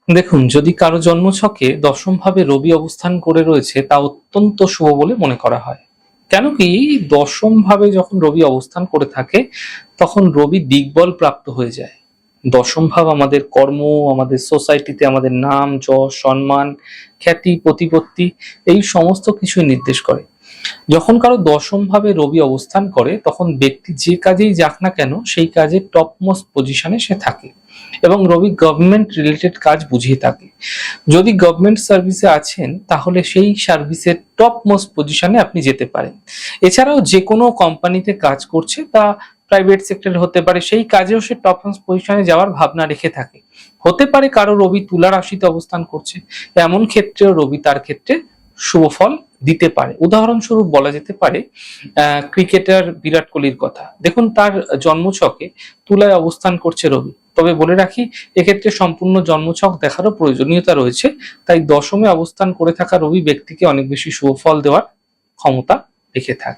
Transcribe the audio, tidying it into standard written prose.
দেখুন, যদি কারো জন্মছকে দশম ভাবে রবি অবস্থান করে রয়েছে তা অত্যন্ত শুভ বলে মনে করা হয়। কেন কি, দশম ভাবে যখন রবি অবস্থান করে থাকে তখন রবি দিগ্বল প্রাপ্ত হয়ে যায়। দশম ভাব আমাদের কর্ম, আমাদের সোসাইটিতে আমাদের নাম, যশ, সম্মান, খ্যাতি, প্রতিপত্তি এই সমস্ত কিছুই নির্দেশ করে। যখন কারো দশম ভাবে রবি অবস্থান করে তখন ব্যক্তি যে কাজেই যাক না কেন সেই কাজে টপ মোস্ট পজিশনে সে থাকে এবং রবি গভর্নমেন্ট রিলেটেড কাজ বুঝিয়ে থাকে। যদি গভর্নমেন্ট সার্ভিসে আছেন তাহলে সেই সার্ভিসের টপ মোস্ট পজিশনে আপনি যেতে পারেন। এছাড়াও যে কোনো কোম্পানিতে কাজ করছে তা প্রাইভেট সেক্টর হতে পারে, সেই কাজেও সে টপ মোস্ট পজিশনে যাওয়ার ভাবনা রেখে থাকে। হতে পারে কারো রবি তুলা রাশিতে অবস্থান করছে, এমন ক্ষেত্রেও রবি তার ক্ষেত্রে শুভ ফল দিতে পারে। উদাহরণস্বরূপ বলা যেতে পারে ক্রিকেটার বিরাট কোহলির কথা। দেখুন, তার জন্মছকে তুলায় অবস্থান করছে রবি। তবে বলে রাখি, এক্ষেত্রে সম্পূর্ণ জন্মছক দেখারও প্রয়োজনীয়তা রয়েছে। তাই দশমে অবস্থান করে থাকা রবি ব্যক্তিকে অনেক বেশি শুভ ফল দেওয়ার ক্ষমতা রেখে থাকে।